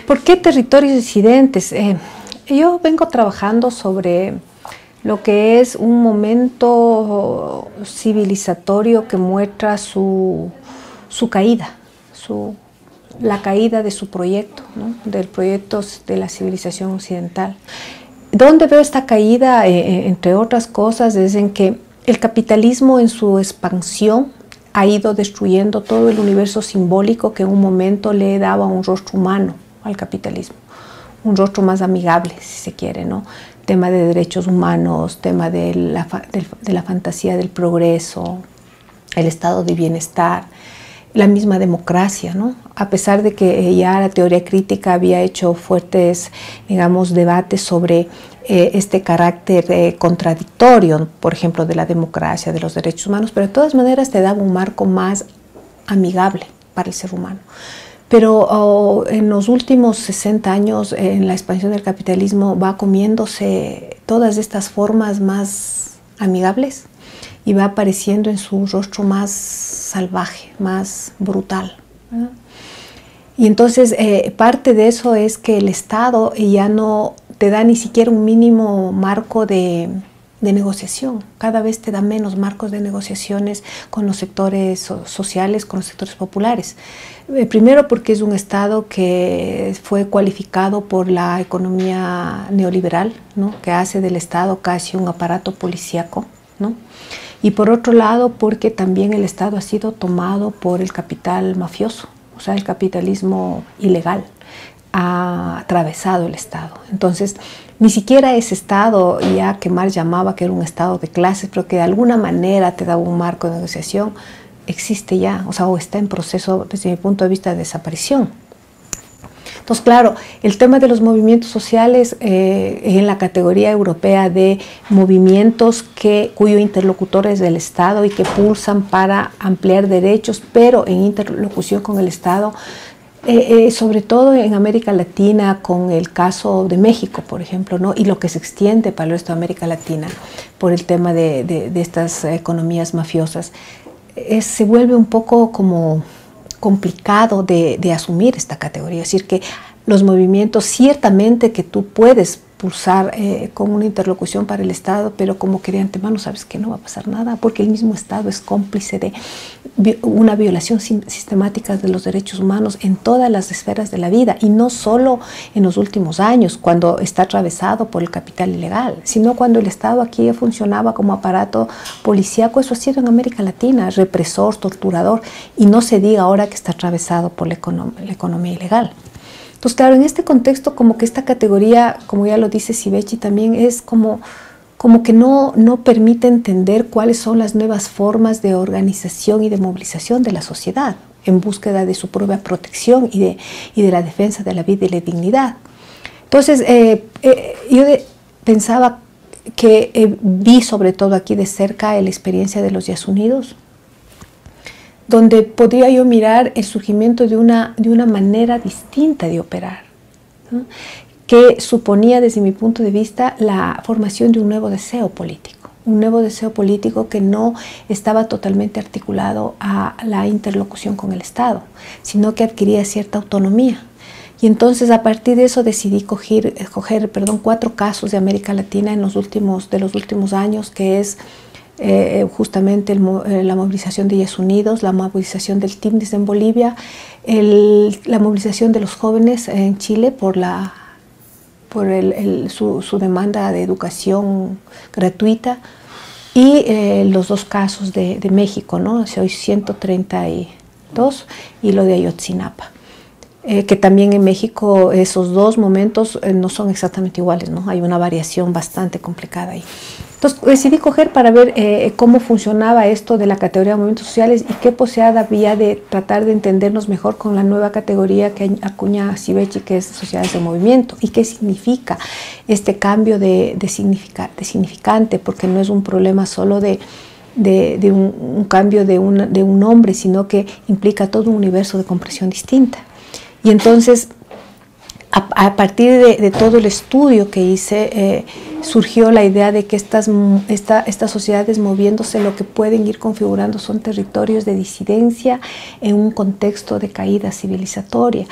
¿Por qué territorios disidentes? Yo vengo trabajando sobre lo que es un momento civilizatorio que muestra su caída, la caída de su proyecto, ¿no? Del proyecto de la civilización occidental. ¿Dónde veo esta caída? Entre otras cosas, es en que el capitalismo en su expansión ha ido destruyendo todo el universo simbólico que en un momento le daba un rostro humano al capitalismo, un rostro más amigable, si se quiere, ¿no? Tema de derechos humanos, tema de la fantasía del progreso, el estado de bienestar, la misma democracia, ¿no? A pesar de que ya la teoría crítica había hecho fuertes, digamos, debates sobre este carácter contradictorio, por ejemplo, de la democracia, de los derechos humanos, pero de todas maneras te daba un marco más amigable para el ser humano. Pero en los últimos 60 años, en la expansión del capitalismo, va comiéndose todas estas formas más amigables y va apareciendo en su rostro más salvaje, más brutal, ¿verdad? Y entonces parte de eso es que el Estado ya no te da ni siquiera un mínimo marco de negociación. Cada vez te da menos marcos de negociaciones con los sectores sociales, con los sectores populares. Primero porque es un Estado que fue cualificado por la economía neoliberal, ¿no? Que hace del Estado casi un aparato policíaco, ¿no? Y por otro lado porque también el Estado ha sido tomado por el capital mafioso, o sea, el capitalismo ilegal ha atravesado el Estado. Entonces, ni siquiera ese Estado, ya que Marx llamaba que era un Estado de clases, pero que de alguna manera te daba un marco de negociación, existe ya, o sea, o está en proceso, desde mi punto de vista, de desaparición. Entonces, claro, el tema de los movimientos sociales en la categoría europea de movimientos cuyo interlocutor es del Estado y que pulsan para ampliar derechos, pero en interlocución con el Estado, sobre todo en América Latina, con el caso de México, por ejemplo, ¿no? Y lo que se extiende para el resto de América Latina por el tema de estas economías mafiosas, se vuelve un poco como complicado de asumir esta categoría. Es decir, que los movimientos ciertamente que tú puedes pulsar con una interlocución para el Estado, pero como que de antemano sabes que no va a pasar nada, porque el mismo Estado es cómplice de una violación sistemática de los derechos humanos en todas las esferas de la vida, y no solo en los últimos años, cuando está atravesado por el capital ilegal, sino cuando el Estado aquí funcionaba como aparato policíaco. Eso ha sido en América Latina, represor, torturador, y no se diga ahora que está atravesado por la economía ilegal. Entonces, claro, en este contexto, como que esta categoría, como ya lo dice Civechi, también es como que no permite entender cuáles son las nuevas formas de organización y de movilización de la sociedad en búsqueda de su propia protección y de la defensa de la vida y la dignidad. Entonces, yo pensaba que vi sobre todo aquí de cerca la experiencia de los Yasunidos, donde podría yo mirar el surgimiento de una manera distinta de operar, ¿no? Que suponía desde mi punto de vista la formación de un nuevo deseo político que no estaba totalmente articulado a la interlocución con el Estado, sino que adquiría cierta autonomía. Y entonces a partir de eso decidí escoger 4 casos de América Latina de los últimos años, que es justamente la movilización de Yasunidos, la movilización del TIMDIS en Bolivia, la movilización de los jóvenes en Chile por su demanda de educación gratuita, y los 2 casos de México, ¿no? Hoy 132 y lo de Ayotzinapa. Que también en México esos 2 momentos no son exactamente iguales, ¿no? Hay una variación bastante complicada ahí. Entonces decidí coger para ver cómo funcionaba esto de la categoría de movimientos sociales y qué posibilidad había de tratar de entendernos mejor con la nueva categoría que acuña Civechi, que es sociedades de movimiento, y qué significa este cambio de significante, porque no es un problema solo de un cambio de un nombre, sino que implica todo un universo de comprensión distinta. Y entonces, a partir de todo el estudio que hice, surgió la idea de que estas sociedades moviéndose lo que pueden ir configurando son territorios de disidencia en un contexto de caída civilizatoria.